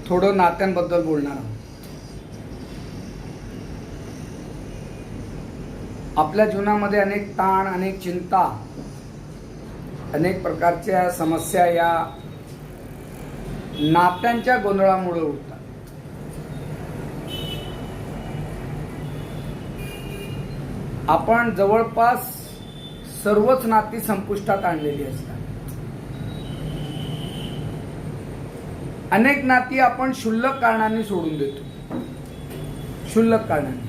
थोडं नात्यांबद्दल बोलणार आहोत. आपल्या जीवनामध्ये अनेक ताण, अनेक चिंता, अनेक प्रकारच्या समस्या या नात्यांच्या गोंधळामुळे उठतात. आपण जवळपास सर्वच नाती संपुष्टात आणलेली असतात. अनेक नाती आपण क्षुल्लक कारणांनी सोडून देतो. क्षुल्लक कारणांनी.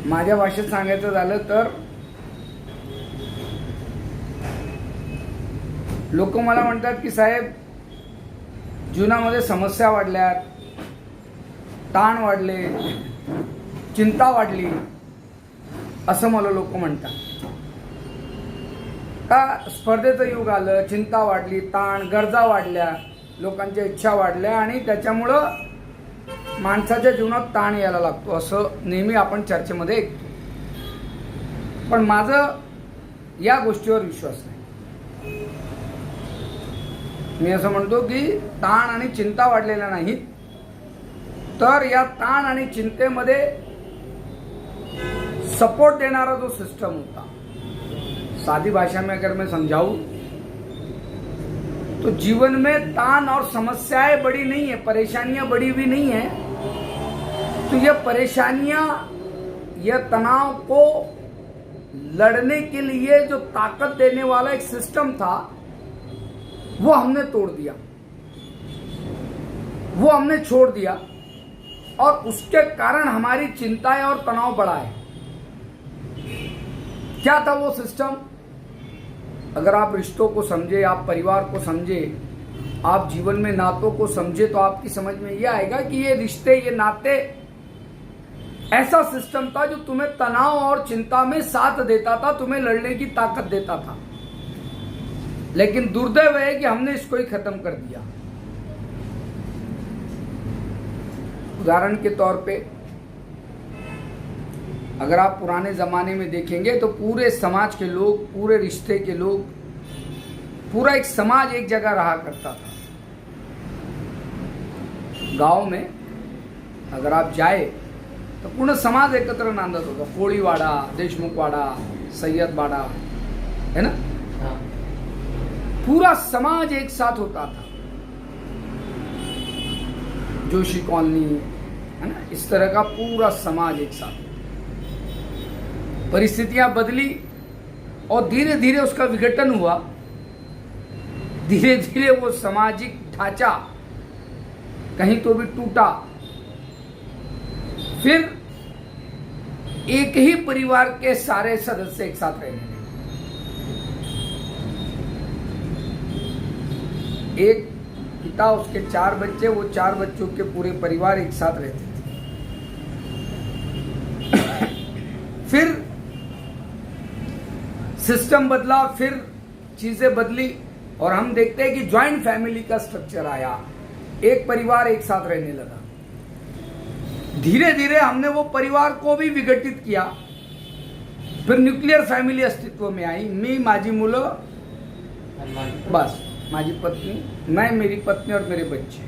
माझ्या भाषेत सांगायचं झालं तर लोक मला म्हणतात की साहेब, जीवनामध्ये समस्या वाढल्यात, ताण वाढले, चिंता वाढली, असं मला लोक म्हणतात. का स्पर्धेचं युग आलं, चिंता वाढली, ताण, गरजा वाढल्या, लोकांच्या इच्छा वाढल्या आणि त्याच्यामुळं माणसाच्या जीवनात ताण यायला लागतो, असं नेहमी आपण चर्चेमध्ये ऐकतो. पण माझं या गोष्टीवर विश्वास नाही. मी असं म्हणतो की ताण आणि चिंता वाढलेल्या नाहीत, तर या ताण आणि चिंतेमध्ये सपोर्ट देणारा जो सिस्टम होता, सादी भाषा में अगर मैं समझाऊं तो जीवन में ताण और समस्याएं बड़ी नहीं है, परेशानियां बड़ी भी नहीं है. तो ये परेशानियां, यह तनाव को लड़ने के लिए जो ताकत देने वाला एक सिस्टम था, वो हमने तोड़ दिया, वो हमने छोड़ दिया और उसके कारण हमारी चिंताएं और तनाव बढ़ा है. क्या था वो सिस्टम? अगर आप रिश्तों को समझे, आप परिवार को समझे, आप जीवन में नातों को समझे, तो आपकी समझ में यह आएगा कि ये रिश्ते, ये नाते ऐसा सिस्टम था जो तुम्हें तनाव और चिंता में साथ देता था, तुम्हें लड़ने की ताकत देता था. लेकिन दुर्दैव है कि हमने इसको ही खत्म कर दिया. उदाहरण के तौर पे अगर आप पुराने जमाने में देखेंगे तो पूरे समाज के लोग, पूरे रिश्ते के लोग, पूरा एक समाज एक जगह रहा करता था. गांव में अगर आप जाए तो पूर्ण समाज एकत्र नांदत होता. कोळीवाडा, देशमुखवाडा, सय्यदवाडा, है ना. पूरा समाज एक साथ होता था. जोशी कॉलोनी, है ना, इस तरह का पूरा समाज एक साथ. परिस्थितियां बदली और धीरे धीरे उसका विघटन हुआ. धीरे धीरे वो सामाजिक ढांचा कहीं तो भी टूटा. फिर एक ही परिवार के सारे सदस्य एक साथ रहने लगे. एक पिता, उसके 4 बच्चे, वो 4 बच्चों के पूरे परिवार एक साथ रहते थे. फिर सिस्टम बदला, फिर चीजें बदली और हम देखते हैं कि ज्वाइंट फैमिली का स्ट्रक्चर आया. एक परिवार एक साथ रहने लगा. धीरे धीरे हमने वो परिवार को भी विघटित किया. फिर न्यूक्लियर फैमिली अस्तित्व में आई. मी, माझी मुलं, बस माझी पत्नी, मैं, मेरी पत्नी और मेरे बच्चे.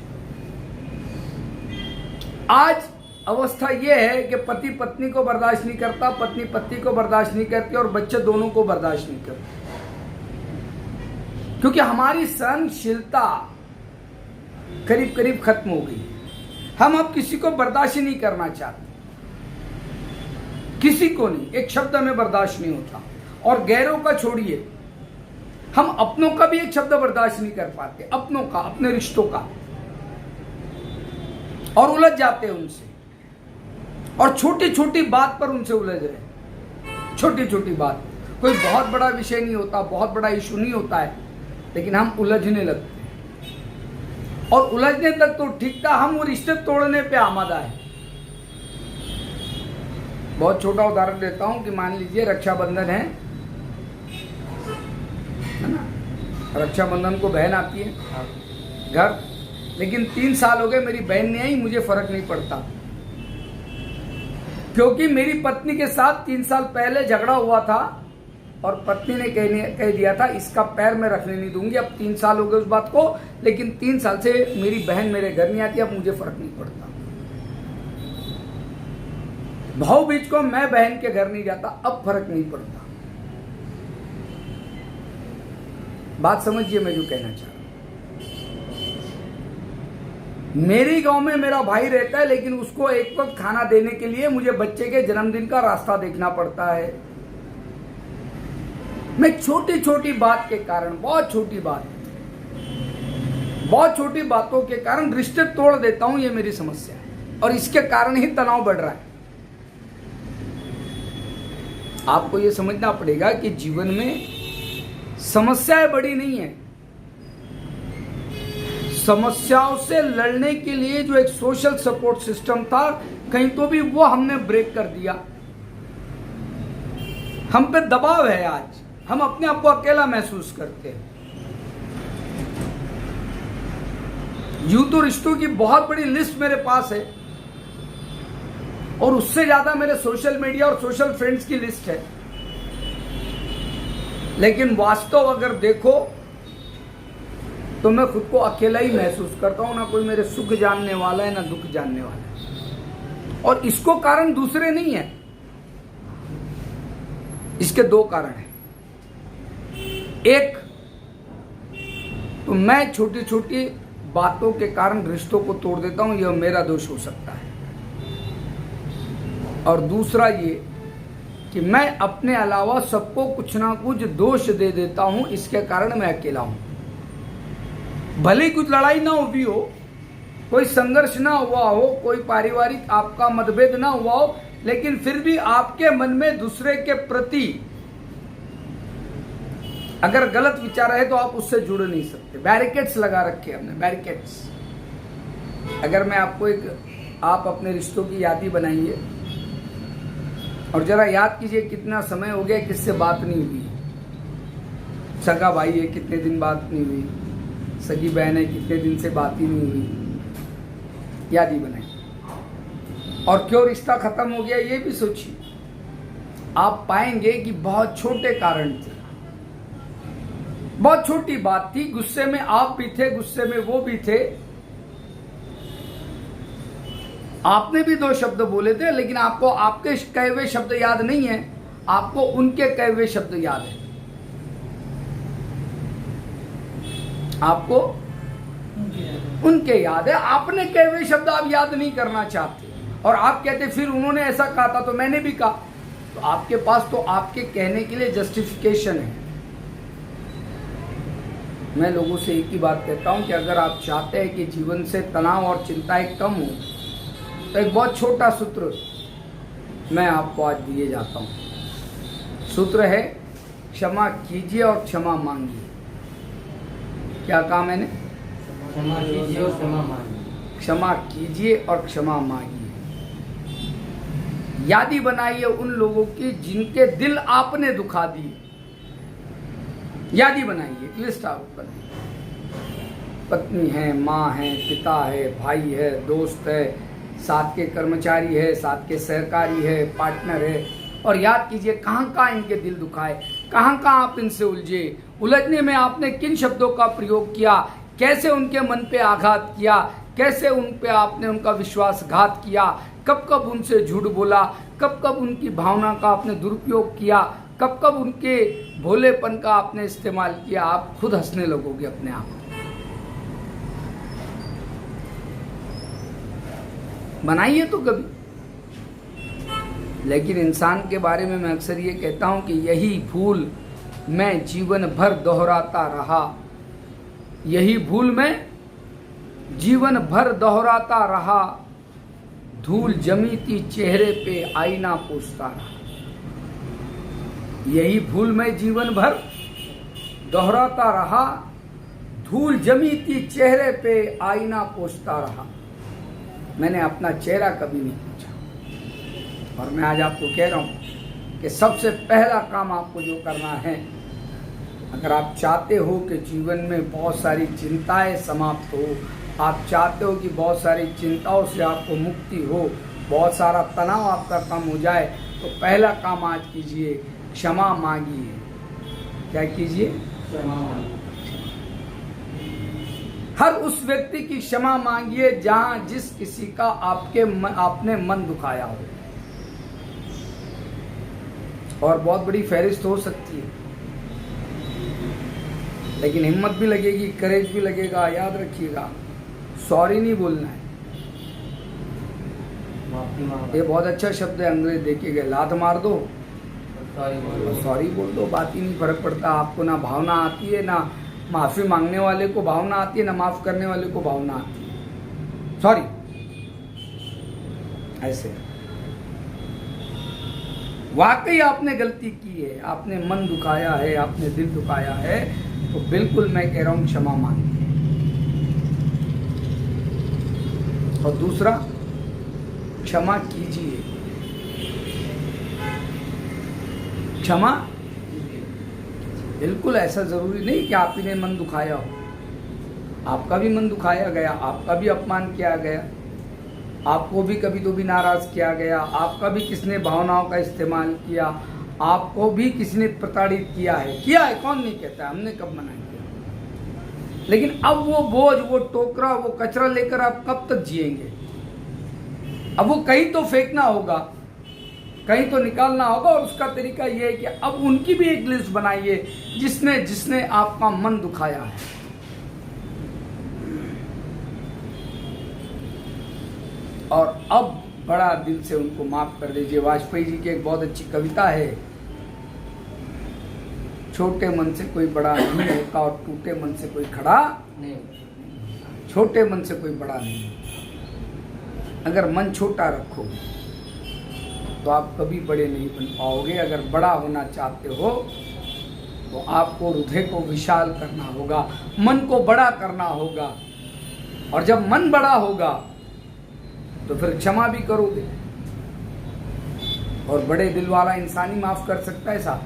आज अवस्था यह है कि पति पत्नी को बर्दाश्त नहीं करता, पत्नी पति को बर्दाश्त नहीं करती और बच्चे दोनों को बर्दाश्त नहीं करते. क्योंकि हमारी सहनशीलता करीब करीब खत्म हो गई. हम अब किसी को बर्दाश्त ही नहीं करना चाहते, किसी को नहीं. एक शब्द हमें बर्दाश्त नहीं होता. और गैरों का छोड़िए, हम अपनों का भी एक शब्द बर्दाश्त नहीं कर पाते. अपनों का, अपने रिश्तों का. और उलझ जाते हैं उनसे. और छोटी छोटी बात पर उनसे उलझ रहे. छोटी छोटी बात, कोई बहुत बड़ा विषय नहीं होता, बहुत बड़ा इशू नहीं होता है, लेकिन हम उलझने लगते हैं. और उलझने तक तो ठीक था, हम वो रिश्ते तोड़ने पे आमादा है. बहुत छोटा उदाहरण देता हूं कि मान लीजिए रक्षाबंधन है ना. रक्षाबंधन को बहन आती है घर, लेकिन 3 साल हो गए मेरी बहन नहीं आई. मुझे फर्क नहीं पड़ता, क्योंकि मेरी पत्नी के साथ 3 साल पहले झगड़ा हुआ था और पत्नी ने कह दिया था इसका पैर मैं रखने नहीं दूंगी। अब 3 साल हो गए उस बात को, लेकिन 3 साल से मेरी बहन मेरे घर नहीं आती, अब मुझे फर्क नहीं पड़ता। भाव बीज को मैं बहन के घर नहीं जाता, अब फर्क नहीं पड़ता। बात समझिए मैं जो कहना चाह रहा हूं। मेरी गांव में मेरा भाई रहता है, लेकिन उसको एक वक्त खाना देने के लिए मुझे बच्चे के जन्मदिन का रास्ता देखना पड़ता है। मैं छोटी छोटी बात के कारण, बहुत छोटी बातों के कारण रिश्ते तोड़ देता हूं। ये मेरी समस्या है और इसके कारण ही तनाव बढ़ रहा है। आपको ये समझना पड़ेगा कि जीवन में समस्याएं बड़ी नहीं है। समस्याओं से लड़ने के लिए जो एक सोशल सपोर्ट सिस्टम था, कहीं तो भी वो हमने ब्रेक कर दिया। हम पे दबाव है आज, हम अपने आप को अकेला महसूस करते हैं। यूं तो रिश्तों की बहुत बड़ी लिस्ट मेरे पास है और उससे ज्यादा मेरे सोशल मीडिया और सोशल फ्रेंड्स की लिस्ट है, लेकिन वास्तव अगर देखो तो मैं खुद को अकेला ही महसूस करता हूं। ना कोई मेरे सुख जानने वाला है, ना दुख जानने वाला है। और इसको कारण दूसरे नहीं है, इसके 2 कारण हैं। एक तो मैं छोटी छोटी बातों के कारण रिश्तों को तोड़ देता हूं, यह मेरा दोष हो सकता है। और दूसरा ये कि मैं अपने अलावा सबको कुछ ना कुछ दोष दे देता हूं, इसके कारण मैं अकेला हूं। भले कुछ लड़ाई ना हुई हो, कोई संघर्ष ना हुआ हो, कोई पारिवारिक आपका मतभेद ना हुआ हो, लेकिन फिर भी आपके मन में दूसरे के प्रति अगर गलत विचार है तो आप उससे जुड़ नहीं सकते। बैरिकेड्स लगा रखे हमने, बैरिकेड्स। अगर मैं आपको आप अपने रिश्तों की यादी बनाइए और जरा याद कीजिए कितना समय हो गया किससे बात नहीं हुई। सगा भाई है, कितने दिन बात नहीं हुई। सगी बहन है, कितने दिन से बात ही नहीं हुई। यादी बनाइए। और क्यों रिश्ता खत्म हो गया ये भी सोचिए। आप पाएंगे कि बहुत छोटे कारण थे, बहुत छोटी बात थी। गुस्से में आप भी थे, गुस्से में वो भी थे। आपने भी 2 शब्द बोले थे, लेकिन आपको आपके कहे हुए शब्द याद नहीं है, आपको उनके कहे हुए शब्द याद है। आपको उनके याद है, आपने कहे हुए शब्द आप याद नहीं करना चाहते। और आप कहते फिर उन्होंने ऐसा कहा था तो मैंने भी कहा। तो आपके पास तो आपके कहने के लिए जस्टिफिकेशन है। मैं लोगों से एक ही बात कहता हूं कि अगर आप चाहते हैं कि जीवन से तनाव और चिंताएं कम हो, तो एक बहुत छोटा सूत्र मैं आपको आज दिए जाता हूं। सूत्र है क्षमा कीजिए और क्षमा मांगिए। क्या कहा मैंने? क्षमा कीजिए और क्षमा मांगिए। क्षमा कीजिए और क्षमा मांगिए। यादी बनाइए उन लोगों की जिनके दिल आपने दुखा दिए। यादी बनाइए, लिस्ट आप बनाइए। पत्नी है, माँ है, पिता है, भाई है, दोस्त है, साथ के कर्मचारी है, साथ के सहकारी है, पार्टनर है। और याद कीजिए कहाँ कहाँ इनके दिल दुखाए, कहाँ कहाँ आप इनसे उलझे। उलझने में आपने किन शब्दों का प्रयोग किया, कैसे उनके मन पे आघात किया, कैसे उन पे आपने उनका विश्वासघात किया, कब कब उनसे झूठ बोला, कब कब उनकी भावना का आपने दुरुपयोग किया, कब कब उनके भोलेपन का आपने इस्तेमाल किया। आप खुद हंसने लगोगे अपने आप। बनाइए तो कभी। लेकिन इंसान के बारे में मैं अक्सर ये कहता हूं कि यही भूल मैं जीवन भर दोहराता रहा। यही भूल मैं जीवन भर दोहराता रहा। धूल जमी थी चेहरे पे आईना पोंछता रहा। यही भूल मैं जीवन भर दोहराता रहा। धूल जमी थी चेहरे पे आईना पोंछता रहा। मैंने अपना चेहरा कभी नहीं पूछा। और मैं आज आपको कह रहा हूं कि सबसे पहला काम आपको जो करना है, अगर आप चाहते हो कि जीवन में बहुत सारी चिंताएं समाप्त हो, आप चाहते हो कि बहुत सारी चिंताओं से आपको मुक्ति हो, बहुत सारा तनाव आपका कम हो जाए, तो पहला काम आज कीजिए, क्षमा मांगिए। क्या कीजिए? क्षमा मांगिए। हर उस व्यक्ति की क्षमा मांगिए जहां जिस किसी का आपने मन दुखाया हो। और बहुत बड़ी फहरिस्त हो सकती है, लेकिन हिम्मत भी लगेगी, करेज भी लगेगा। याद रखिएगा, सॉरी नहीं बोलना है। माफी मांगो। ये बहुत अच्छा शब्द है, अंग्रेज देखे गए, लात मार दो सॉरी बोलो। सॉरी बोल दो, बात ही नहीं फर्क पड़ता। आपको ना भावना आती है, ना माफी मांगने वाले को भावना आती है, ना माफ करने वाले को भावना आती है। सॉरी, ऐसे वाकई आपने गलती की है, आपने मन दुखाया है, आपने दिल दुखाया है, तो बिल्कुल मैं कह रहा हूं क्षमा मांगिए। और दूसरा, क्षमा कीजिए। क्षमा बिल्कुल ऐसा जरूरी नहीं कि आप ही ने मन दुखाया हो। आपका भी मन दुखाया गया, आपका भी अपमान किया गया, आपको भी कभी तो भी नाराज किया गया, आपका भी किसने भावनाओं का इस्तेमाल किया, आपको भी किसी ने प्रताड़ित किया है, कौन नहीं कहता, हमने कब मना किया। लेकिन अब वो बोझ, वो टोकरा, वो कचरा लेकर आप कब तक जिएंगे? अब वो कहीं तो फेंकना होगा, कहीं तो निकालना होगा। और उसका तरीका ये है कि अब उनकी भी एक लिस्ट बनाइए जिसने जिसने आपका मन दुखाया है। और अब बड़ा दिल से उनको माफ कर दीजिए। वाजपेयी जी की एक बहुत अच्छी कविता है, छोटे मन से कोई बड़ा नहीं होता और टूटे मन से कोई खड़ा नहीं। छोटे मन से कोई बड़ा नहीं। अगर मन छोटा रखोगे तो आप कभी बड़े नहीं बन पाओगे। अगर बड़ा होना चाहते हो तो आपको हृदय को विशाल करना होगा, मन को बड़ा करना होगा। और जब मन बड़ा होगा तो फिर क्षमा भी करोगे। और बड़े दिल वाला इंसान ही माफ कर सकता है साहब।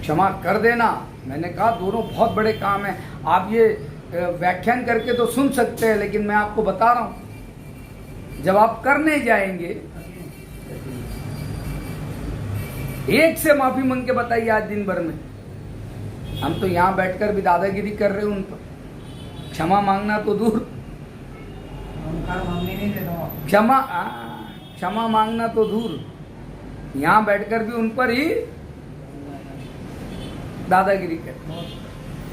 क्षमा कर देना, मैंने कहा दोनों बहुत बड़े काम हैं। आप ये व्याख्यान करके तो सुन सकते हैं, लेकिन मैं आपको बता रहा हूं, जब आप करने जाएंगे, एक से माफी मांग के बताइए आज दिन भर में। हम तो यहां बैठकर भी दादागिरी कर रहे हैं उन पर। क्षमा मांगना तो दूर, क्षमा मांगना तो दूर, यहां बैठकर भी उन पर ही दादागिरी कर।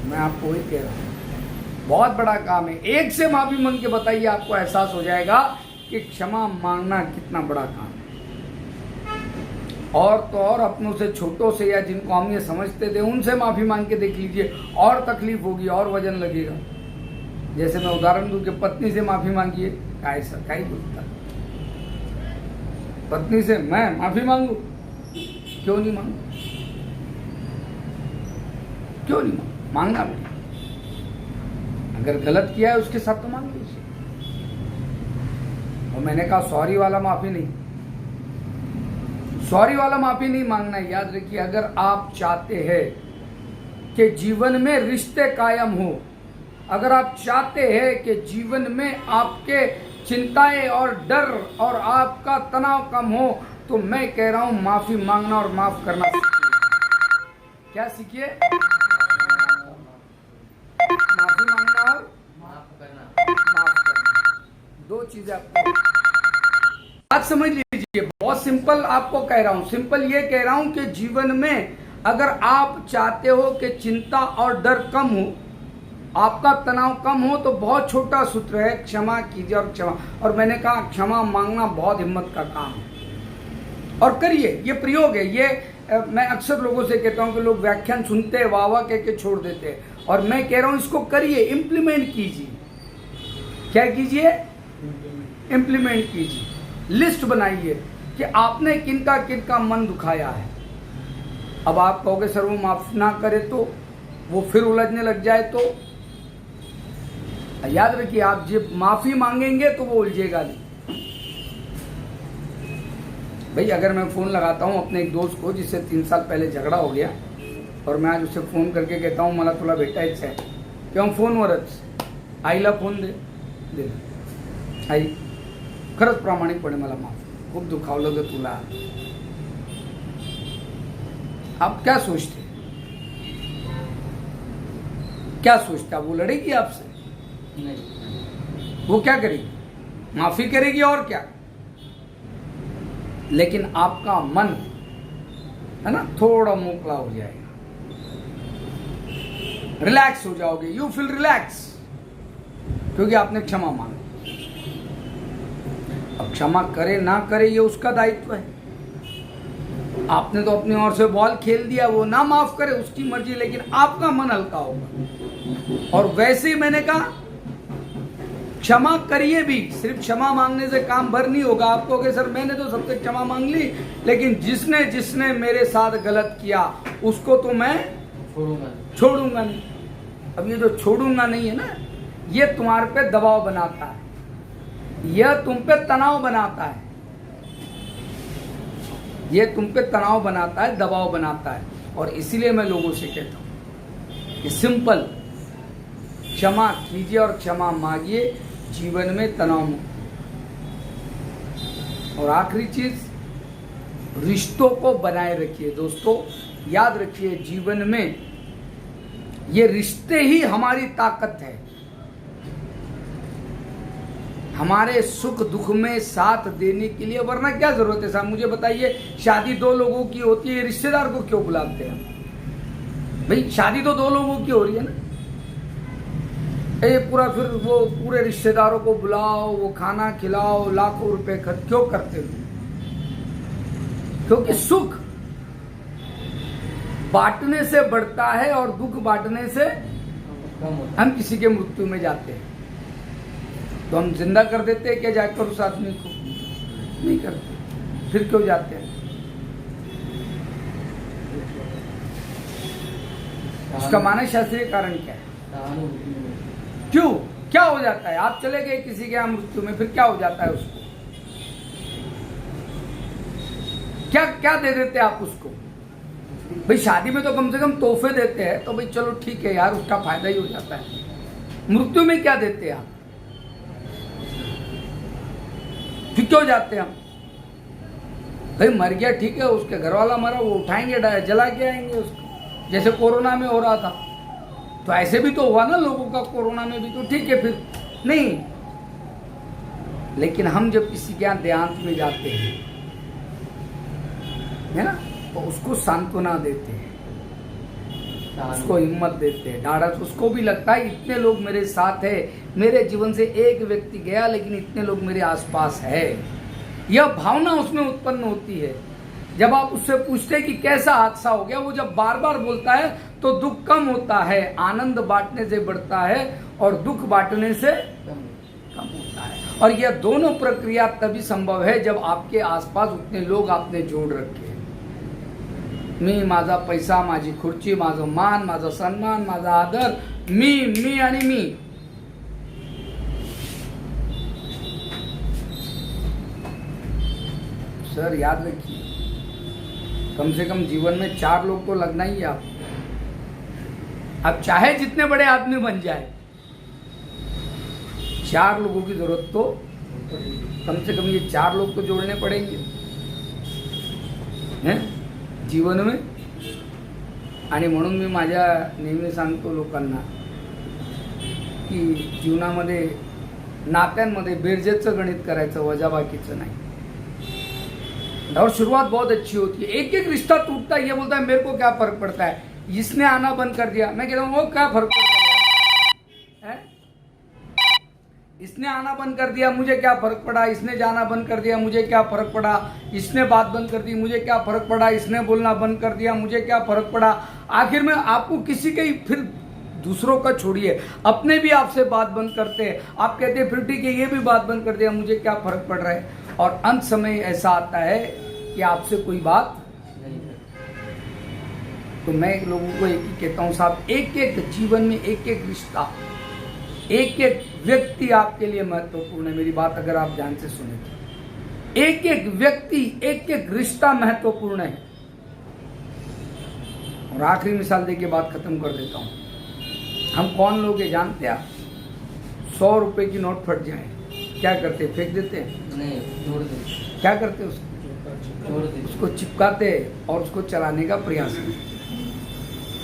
मैं आपको वही कह रहा हूं, बहुत बड़ा काम है। एक से माफी मांग के बताइए, आपको एहसास हो जाएगा कि क्षमा मांगना कितना बड़ा काम है। और तो और अपनों से, छोटों से, या जिनको हम ये समझते थे उनसे माफी मांग के देख लीजिए, और तकलीफ होगी, और वजन लगेगा। जैसे मैं उदाहरण दूं कि पत्नी से माफी मांगिए, ऐसा क्या ही बोलता, पत्नी से मैं माफी मांगू? क्यों नहीं मांगू? क्यों नहीं मांगू? मांगना पड़ेगा। अगर गलत किया है उसके साथ तो मांग लीजिए। और मैंने कहा सॉरी वाला माफी नहीं, सॉरी वाला माफी नहीं मांगना। याद रखिए, अगर आप चाहते हैं कि जीवन में रिश्ते कायम हो, अगर आप चाहते हैं कि जीवन में आपके चिंताएं और डर और आपका तनाव कम हो, तो मैं कह रहा हूं माफी मांगना और माफ करना सीखिए। क्या सीखिए? माफी मांगना और माफ करना। दो चीजें आपको बात समझ लीजिए। बहुत सिंपल आपको कह रहा हूं, सिंपल ये कह रहा हूं कि जीवन में अगर आप चाहते हो कि चिंता और डर कम हो, आपका तनाव कम हो, तो बहुत छोटा सूत्र है, क्षमा कीजिए और क्षमा। और मैंने कहा क्षमा मांगना बहुत हिम्मत का काम है। और करिए, ये प्रयोग है। ये मैं अक्सर लोगों से कहता हूं कि लोग व्याख्यान सुनते हैं, वाह वाह कह के छोड़ देते हैं, और मैं कह रहा हूं इसको करिए, इंप्लीमेंट कीजिए। क्या कीजिए? इंप्लीमेंट कीजिए। लिस्ट बनाइए कि आपने किनका किनका मन दुखाया है। अब आप कहोगे सर वो माफ ना करे तो, वो फिर उलझने लग जाए तो, याद रखिए आप जब माफी मांगेंगे तो वो उलझेगा नहीं। भाई अगर मैं फोन लगाता हूं अपने एक दोस्त को जिससे 3 साल पहले झगड़ा हो गया, और मैं आज उसे फोन करके कहता हूं मला तुला भेटायचं आहे, किंवा फोनवरच आईला फोन दे आई खरंच प्रामाणिकपणे मला माफ, खूप दुखावलं ग तुला, आप क्या सोचते? क्या सोचता है? वो लड़ेगी आपसे? नहीं। वो क्या करेगी? माफी करेगी और क्या। लेकिन आपका मन है ना थोड़ा मोकला हो जाएगा, रिलैक्स हो जाओगे, यू फील रिलैक्स, क्योंकि आपने क्षमा मांगी। अब क्षमा करे ना करे ये उसका दायित्व है। आपने तो अपनी ओर से बॉल खेल दिया, वो ना माफ करे उसकी मर्जी, लेकिन आपका मन हल्का होगा। और वैसे ही मैंने कहा क्षमा करिए भी, सिर्फ क्षमा मांगने से काम भर नहीं होगा। आप कहोगे सर मैंने तो सबसे क्षमा मांग ली, लेकिन जिसने जिसने मेरे साथ गलत किया उसको तो मैं छोड़ूंगा नहीं। अब ये जो छोड़ूंगा नहीं है ना, ये तुम्हारे पे दबाव बनाता है, यह तुम पे तनाव बनाता है, ये तुम पे तनाव बनाता है, दबाव बनाता है। और इसीलिए मैं लोगों से कहता हूं कि सिंपल क्षमा कीजिए और क्षमा मांगिए, जीवन में तनाव मुक्त। और आखिरी चीज, रिश्तों को बनाए रखिए। दोस्तों याद रखिए, जीवन में ये रिश्ते ही हमारी ताकत है। हमारे सुख दुख में साथ देने के लिए, वरना क्या जरूरत है साहब? मुझे बताइए, शादी दो लोगों की होती है, रिश्तेदार को क्यों बुलाते हैं भाई? शादी तो दो लोगों की हो रही है ना। ये पूरा फिर वो पूरे रिश्तेदारों को बुलाओ, वो खाना खिलाओ, लाखों रुपए खर्च क्यों करते हो? क्योंकि सुख बांटने से बढ़ता है और दुख बांटने से हम किसी के मृत्यु में जाते हैं। तो हम जिंदा कर देते हैं क्या जाकर उस आदमी को? नहीं करते। फिर क्यों जाते हैं? उसका मानस शास्त्रीय कारण क्या है? क्यों? क्या हो जाता है? आप चले गए किसी के यहाँ मृत्यु में, फिर क्या हो जाता है उसको? क्या क्या दे देते हैं आप उसको? भाई शादी में तो कम से कम तोहफे देते हैं, तो भाई चलो ठीक है यार, उसका फायदा ही हो जाता है। मृत्यु में क्या देते हैं आप? फिर क्यों जाते हैं हम? भाई मर गया ठीक है, उसके घर वाला मरा, वो उठाएंगे जला के आएंगे उसको, जैसे कोरोना में हो रहा था। तो ऐसे भी तो हुआ ना लोगों का, कोरोना में भी, तो ठीक है फिर नहीं। लेकिन हम जब किसी के यहाँ देहांत में जाते हैं, है ना, तो उसको सांत्वना देते हैं, उसको हिम्मत देते हैं, ढाढ़स। उसको भी लगता है इतने लोग मेरे साथ है, मेरे जीवन से एक व्यक्ति गया लेकिन इतने लोग मेरे आसपास है। यह भावना उसमें उत्पन्न होती है। जब आप उससे पूछते हैं कि कैसा हादसा हो गया, वो जब बार बार बोलता है तो दुख कम होता है। आनंद बांटने से बढ़ता है और दुख बांटने से कम होता है। और यह दोनों प्रक्रिया तभी संभव है जब आपके आसपास उतने लोग आपने जोड़ रखे हैं। मी, माझा पैसा, माझी खुर्ची, माझं मान, माझं सन्मान, माझा आदर, मी आणि मी। सर याद रखिए, कम से कम जीवन में 4 लोग तो लगना ही है आपको। आप चाहे जितने बड़े आदमी बन जाए, 4 लोगों की जरूरत तो कम से कम ये 4 लोग तो जोड़ने पड़ेंगे हैं जीवन में। आणि म्हणून मी माझ्या नेहमी सांगतो लोकांना की जीवनामध्ये नात्यांमध्ये बेरजेचं गणित करायचं, वजाबाकीचं नहीं। और शुरुआत बहुत अच्छी होती है, एक एक रिश्ता टूटता है, ये बोलता है मेरे को क्या फर्क पड़ता है, इसने आना बंद कर दिया। मैं कहता हूँ वो क्या फर्क पड़ता है? इसने आना बंद कर दिया, मुझे क्या फर्क पड़ा? इसने जाना बंद कर दिया, मुझे क्या फर्क पड़ा? इसने बात बंद कर दी, मुझे क्या फर्क पड़ा? इसने बोलना बंद कर दिया, मुझे क्या फर्क पड़ा? आखिर में आपको किसी के, फिर दूसरों का छोड़िए, अपने भी आपसे बात बंद करते हैं। आप कहते हैं फिर ठीक है ये भी बात बंद कर दिया, मुझे क्या फर्क पड़ रहा है? और अंत समय ऐसा आता है कि आपसे कोई बात नहीं है। तो मैं लोगों को एक ही कहता हूं साहब, एक एक जीवन में एक एक रिश्ता, एक एक व्यक्ति आपके लिए महत्वपूर्ण है। मेरी बात अगर आप ध्यान से सुने तो एक एक व्यक्ति, एक एक रिश्ता महत्वपूर्ण है। और आखिरी मिसाल देके बात खत्म कर देता हूं। हम कौन लोग हैं जानते हैं आप? 100 रुपए की नोट फट जाए, क्या करते? फेंक देते हैं? नहीं, जोड़ देते। क्या करते उसको? जोड़ देते। उसको चिपकाते और उसको चलाने का प्रयास करते।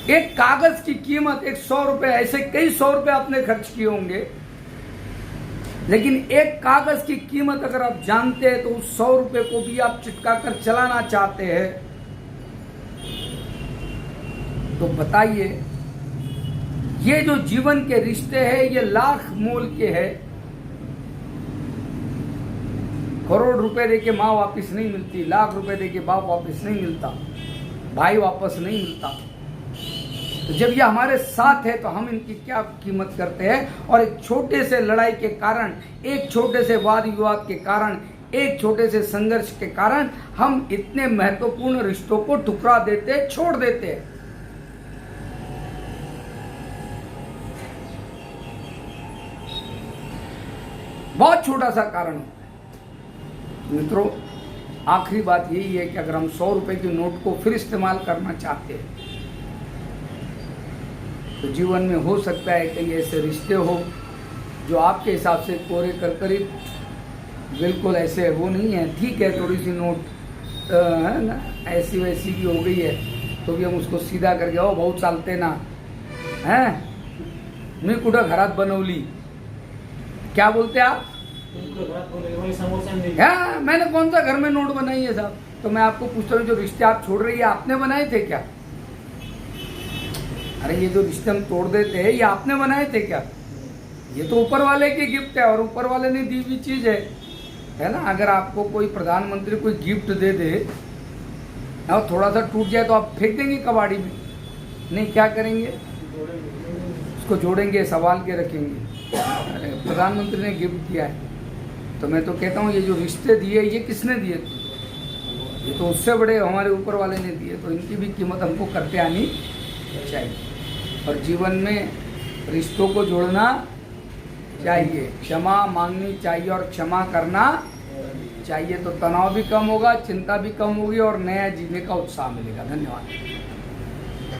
एक कागज की कीमत 100 रुपए, ऐसे कई 100 रुपए आपने खर्च किए होंगे, लेकिन एक कागज की कीमत अगर आप जानते हैं तो उस 100 रुपए को भी आप चिपका कर चलाना चाहते हैं, तो बताइए, ये जो जीवन के रिश्ते हैं ये लाख मोल के हैं। करोड़ रुपए देके माँ वापस नहीं मिलती, लाख रुपए देके बाप वापस नहीं मिलता, भाई वापस नहीं मिलता। तो जब ये हमारे साथ है तो हम इनकी क्या कीमत करते हैं। और एक छोटे से लड़ाई के कारण, एक छोटे से वाद विवाद के कारण, एक छोटे से संघर्ष के कारण हम इतने महत्वपूर्ण रिश्तों को ठुकरा देते हैं, छोड़ देते हैं। बहुत छोटा सा कारण होता है। मित्रों, आखिरी बात यही है कि अगर हम 100 रुपए के नोट को फिर इस्तेमाल करना चाहते हैं तो जीवन में हो सकता है कि ऐसे रिश्ते हो जो आपके हिसाब से कोरे करकरीब बिल्कुल ऐसे वो नहीं है। ठीक है, थोड़ी सी नोट है ना ऐसी वैसी भी हो गई है तो भी हम उसको सीधा करके ओ बहुत चालते ना हैं, मी कुठं घरात बनवली, क्या बोलते हैं आप? हाँ, मैंने कौन सा घर में नोट बनाई है साहब? तो मैं आपको पूछता हूँ, जो रिश्ते आप छोड़ रही है आपने बनाए थे क्या? अरे ये जो रिश्ते हम तोड़ देते हैं ये आपने बनाए थे क्या? ये तो ऊपर वाले की गिफ्ट है और ऊपर वाले ने दी हुई चीज है ना। अगर आपको कोई प्रधानमंत्री कोई गिफ्ट दे दे और थोड़ा सा टूट जाए तो आप फेंक देंगे कबाड़ी में? नहीं, क्या करेंगे? उसको जोड़ेंगे, संभाल के रखेंगे। अरे प्रधानमंत्री ने गिफ्ट दिया है तो मैं तो कहता हूँ ये जो रिश्ते दिए ये किसने दिए थे? ये तो उससे बड़े हमारे ऊपर वाले ने दिए, तो इनकी भी कीमत हमको करते आनी चाहिए। और जीवन में रिश्तों को जोड़ना चाहिए, क्षमा मांगनी चाहिए और क्षमा करना चाहिए, तो तनाव भी कम होगा, चिंता भी कम होगी और नया जीने का उत्साह मिलेगा। धन्यवाद।